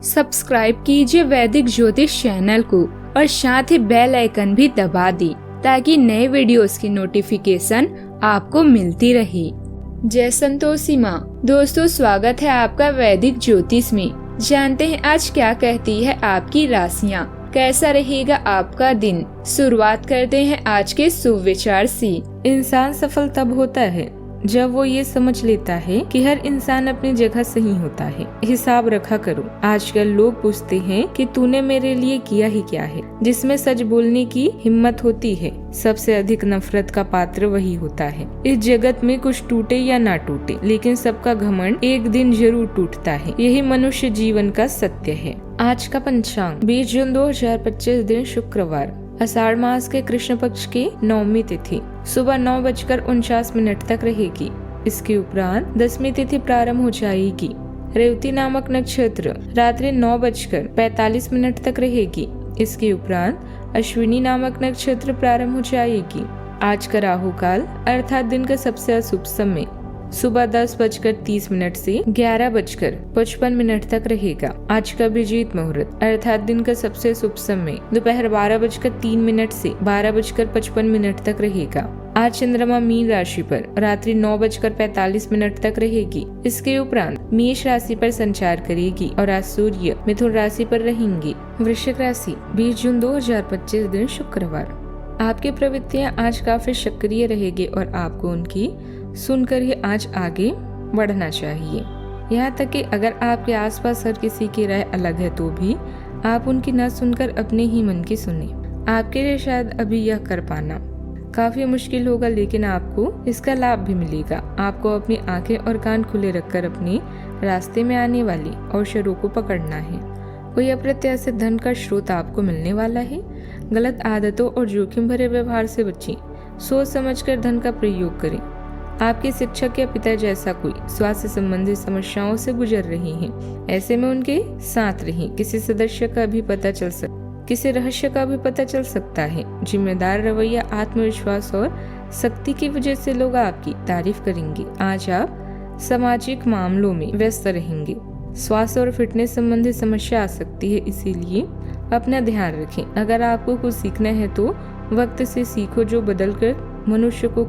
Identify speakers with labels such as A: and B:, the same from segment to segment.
A: Subscribe कीजिए वैदिक ज्योतिष चैनल को और साथ ही बेल आइकन भी दबा दी ताकि नए वीडियोस की नोटिफिकेशन आपको मिलती रहे। जय संतोषी माँ। दोस्तों, स्वागत है आपका वैदिक ज्योतिष में। जानते हैं आज क्या कहती है आपकी राशियाँ, कैसा रहेगा आपका दिन। शुरुआत करते हैं आज के शुभ विचार से।
B: इंसान सफल तब होता है जब वो ये समझ लेता है कि हर इंसान अपनी जगह सही होता है। हिसाब रखा करो। आजकल लोग पूछते हैं कि तूने मेरे लिए किया ही क्या है। जिसमें सच बोलने की हिम्मत होती है, सबसे अधिक नफरत का पात्र वही होता है। इस जगत में कुछ टूटे या ना टूटे, लेकिन सबका घमंड एक दिन जरूर टूटता है। यही मनुष्य जीवन का सत्य है। आज का पंचांग 20 जून 2025 दिन शुक्रवार, आषाढ़ मास के कृष्ण पक्ष की नवमी तिथि सुबह 9:49 तक रहेगी। इसके उपरांत 10वीं तिथि प्रारंभ हो जाएगी। रेवती नामक नक्षत्र रात्रि 9:45 तक रहेगी। इसके उपरांत अश्विनी नामक नक्षत्र प्रारंभ हो जाएगी। आज का राहु काल अर्थात दिन का सबसे अशुभ समय सुबह 10:30 से 11:55 तक रहेगा। आज का अभिजीत मुहूर्त अर्थात दिन का सबसे शुभ समय दोपहर 12:03 से 12:55 तक रहेगा। आज चंद्रमा मीन राशि पर रात्रि 9:45 तक रहेगी। इसके उपरांत मेष राशि पर संचार करेगी और आज सूर्य मिथुन राशि पर रहेंगे। वृश्चिक राशि 20 जून 2025 दिन शुक्रवार, आपकी प्रवृत्तियां आज काफी सक्रिय रहेगी और आपको उनकी सुनकर ही आज आगे बढ़ना चाहिए। यहाँ तक कि अगर आपके आसपास हर किसी की राय अलग है तो भी आप उनकी न सुनकर अपने ही मन की सुने। आपके लिए शायद अभी यह कर पाना काफी मुश्किल होगा, लेकिन आपको इसका लाभ भी मिलेगा। आपको अपनी आंखें और कान खुले रखकर अपने रास्ते में आने वाली अवसरों को पकड़ना है। कोई अप्रत्याशित धन का स्रोत आपको मिलने वाला है। गलत आदतों और जोखिम भरे व्यवहार से बचें। सोच समझकर धन का प्रयोग करें। आपके शिक्षक या पिता जैसा कोई स्वास्थ्य संबंधी समस्याओं से गुजर रहे हैं, ऐसे में उनके साथ रहें। किसी रहस्य का भी पता चल सकता है। जिम्मेदार रवैया, आत्मविश्वास और शक्ति की वजह से लोग आपकी तारीफ करेंगे। आज आप सामाजिक मामलों में व्यस्त रहेंगे। स्वास्थ्य और फिटनेस संबंधी समस्या आ सकती है, इसीलिए अपना ध्यान रखें। अगर आपको कुछ सीखना है तो वक्त से सीखो, जो बदलकर मनुष्य को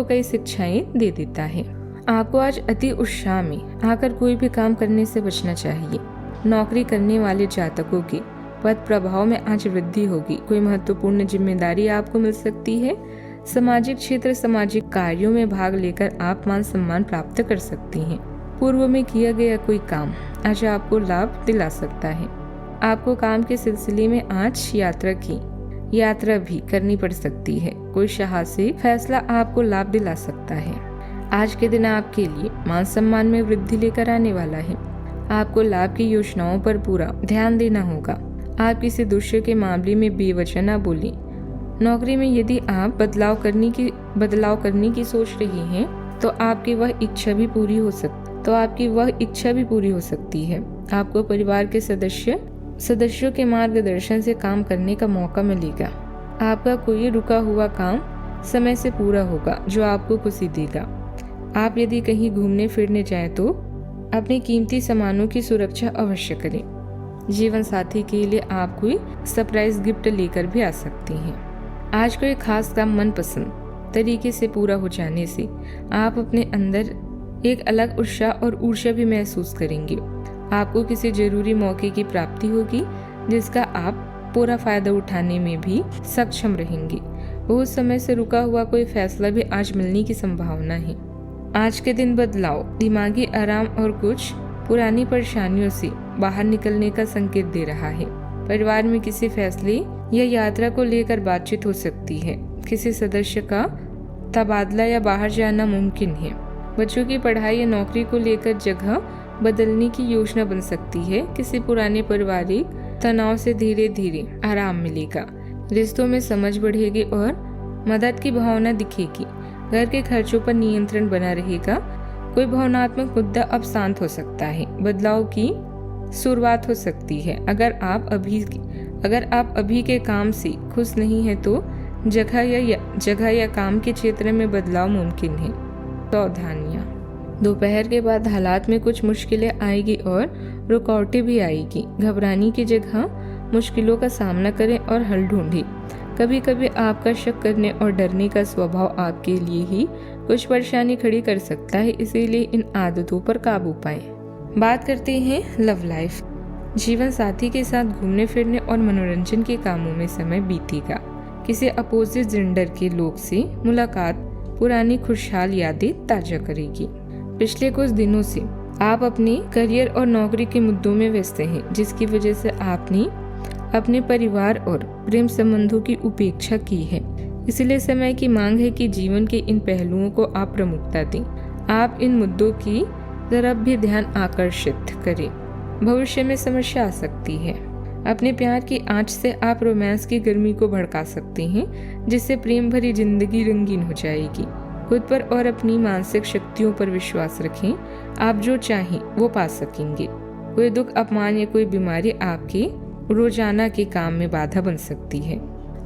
B: कई शिक्षाएं दे देता है। आपको आज अति उत्साह में आकर कोई भी काम करने से बचना चाहिए। नौकरी करने वाले जातकों के पद प्रभाव में आज वृद्धि होगी। कोई महत्वपूर्ण जिम्मेदारी आपको मिल सकती है। सामाजिक क्षेत्र, सामाजिक कार्यों में भाग लेकर आप मान सम्मान प्राप्त कर सकती हैं। पूर्व में किया गया कोई काम आज आपको लाभ दिला सकता है। आपको काम के सिलसिले में आज यात्रा भी करनी पड़ सकती है। कोई साहसी फैसला आपको लाभ दिला सकता है। आज के दिन आपके लिए मान सम्मान में वृद्धि लेकर आने वाला है। आपको लाभ की योजनाओं पर पूरा ध्यान देना होगा। आप किसी दूसरे के मामले में बेवजह न बोलें। नौकरी में यदि आप बदलाव करने की सोच रहे हैं तो आपकी वह इच्छा भी पूरी हो सकती है। आपको परिवार के सदस्यों के मार्गदर्शन से काम करने का मौका मिलेगा। आपका कोई रुका हुआ काम समय से पूरा होगा, जो आपको खुशी देगा। आप यदि कहीं घूमने फिरने जाएं तो अपने कीमती सामानों की सुरक्षा अवश्य करें। जीवन साथी के लिए आप कोई सरप्राइज गिफ्ट लेकर भी आ सकते हैं। आज कोई खास काम मनपसंद तरीके से पूरा हो जाने से आप अपने अंदर एक अलग उत्साह और ऊर्जा भी महसूस करेंगे। आपको किसी जरूरी मौके की प्राप्ति होगी, जिसका आप पूरा फायदा उठाने में भी सक्षम रहेंगे। बहुत समय से रुका हुआ कोई फैसला भी आज मिलने की संभावना है। आज के दिन बदलाव, दिमागी आराम और कुछ पुरानी परेशानियों से बाहर निकलने का संकेत दे रहा है। परिवार में किसी फैसले या यात्रा को लेकर बातचीत हो सकती है। किसी सदस्य का तबादला या बाहर जाना मुमकिन है। बच्चों की पढ़ाई या नौकरी को लेकर जगह बदलने की योजना बन सकती है। किसी पुराने पारिवारिक तनाव से धीरे धीरे आराम मिलेगा। रिश्तों में समझ बढ़ेगी और मदद की भावना दिखेगी। घर के खर्चों पर नियंत्रण बना रहेगा। कोई भावनात्मक मुद्दा अब शांत हो सकता है। बदलाव की शुरुआत हो सकती है। अगर आप अभी के काम से खुश नहीं है तो जगह या काम के क्षेत्र में बदलाव मुमकिन है। सावधानियां, दोपहर के बाद हालात में कुछ मुश्किलें आएगी और रुकावटें भी आएगी। घबराने की जगह मुश्किलों का सामना करें और हल ढूंढें। कभी कभी आपका शक करने और डरने का स्वभाव आपके लिए ही कुछ परेशानी खड़ी कर सकता है, इसीलिए इन आदतों पर काबू पाएं। बात करते हैं लव लाइफ। जीवन साथी के साथ घूमने फिरने और मनोरंजन के कामों में समय बीतेगा। किसी अपोजिट जेंडर के लोग से मुलाकात पुरानी खुशहाल यादें ताजा करेगी। पिछले कुछ दिनों से आप अपने करियर और नौकरी के मुद्दों में व्यस्त हैं, जिसकी वजह से आपने अपने परिवार और प्रेम संबंधों की उपेक्षा की है। इसलिए समय की मांग है कि जीवन के इन पहलुओं को आप प्रमुखता दें। आप इन मुद्दों की तरफ भी ध्यान आकर्षित करें। भविष्य में समस्या आ सकती है। अपने प्यार की आंच से आप रोमांस की गर्मी को भड़का सकते हैं, जिससे प्रेम भरी जिंदगी रंगीन हो जाएगी। खुद पर और अपनी मानसिक शक्तियों पर विश्वास रखें। आप जो चाहें वो पा सकेंगे। कोई दुख, अपमान या कोई बीमारी आपके रोजाना के काम में बाधा बन सकती है।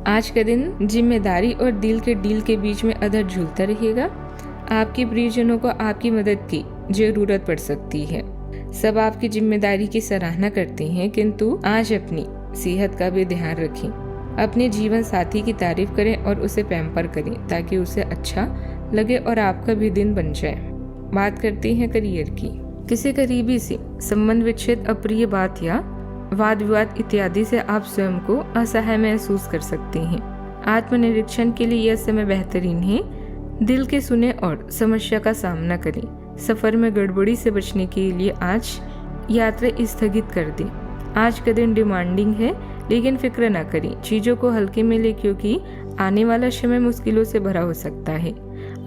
B: आज का दिन जिम्मेदारी और दिल के डील के बीच में अधर झूलता रहेगा। आपके प्रियजनों को आपकी मदद की जरूरत पड़ सकती है। सब आपकी जिम्मेदारी की सराहना करते हैं, किंतु आज अपनी सेहत का भी ध्यान रखें। अपने जीवन साथी की तारीफ करें और उसे पैम्पर करें ताकि उसे अच्छा लगे और आपका भी दिन बन जाए। बात करते हैं करियर की। किसी करीबी से संबंध विच्छेद, अप्रिय बात या वाद विवाद इत्यादि से आप स्वयं को असहाय महसूस कर सकते हैं। आत्मनिरीक्षण के लिए यह समय बेहतरीन है। दिल के सुने और समस्या का सामना करें। सफर में गड़बड़ी से बचने के लिए आज यात्रा स्थगित कर दें। आज का दिन डिमांडिंग है, लेकिन फिक्र न करें। चीजों को हल्के में लें, क्योंकि आने वाला समय मुश्किलों से भरा हो सकता है।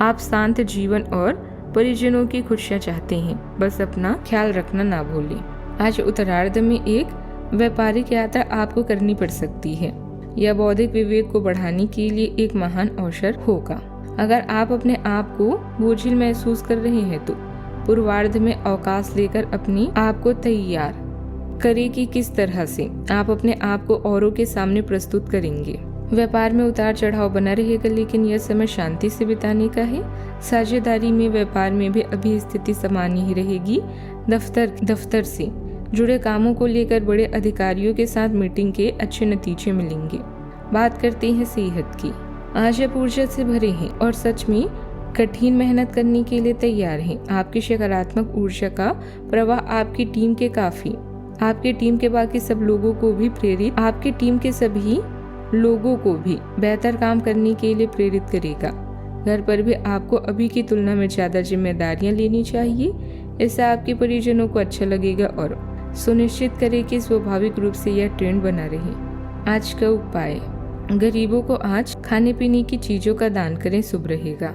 B: आप शांत जीवन और परिजनों की खुशियां चाहते हैं, बस अपना ख्याल रखना ना भूलें। आज उत्तरार्ध में एक व्यापारिक यात्रा आपको करनी पड़ सकती है। यह बौद्धिक विवेक को बढ़ाने के लिए एक महान अवसर होगा। अगर आप अपने आप को बोझिल महसूस कर रहे हैं तो पूर्वार्ध में अवकाश लेकर अपने आप को तैयार करें कि किस तरह से आप अपने आप को औरों के सामने प्रस्तुत करेंगे। व्यापार में उतार चढ़ाव बना रहेगा, लेकिन यह समय शांति से बिताने का है। साझेदारी में व्यापार में भी अभी स्थिति सामान्य ही रहेगी। दफ्तर से जुड़े कामों को लेकर बड़े अधिकारियों के साथ मीटिंग के अच्छे नतीजे मिलेंगे। बात करते हैं सेहत की। आज आप ऊर्जा से भरे हैं और सच में कठिन मेहनत करने के लिए तैयार हैं। आपकी सकारात्मक ऊर्जा का प्रवाह आपकी टीम के बाकी सब लोगों को भी प्रेरित, आपकी टीम के सभी लोगों को भी बेहतर काम करने के लिए प्रेरित करेगा। घर पर भी आपको अभी की तुलना में ज्यादा जिम्मेदारियां लेनी चाहिए। इससे आपके परिजनों को अच्छा लगेगा और सुनिश्चित करें कि स्वाभाविक रूप से यह ट्रेंड बना रहे। आज का उपाय, गरीबों को आज खाने पीने की चीजों का दान करें, शुभ रहेगा।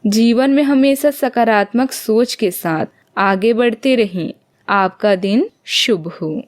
A: जीवन में हमेशा सकारात्मक सोच के साथ आगे बढ़ते रहें। आपका दिन शुभ हो।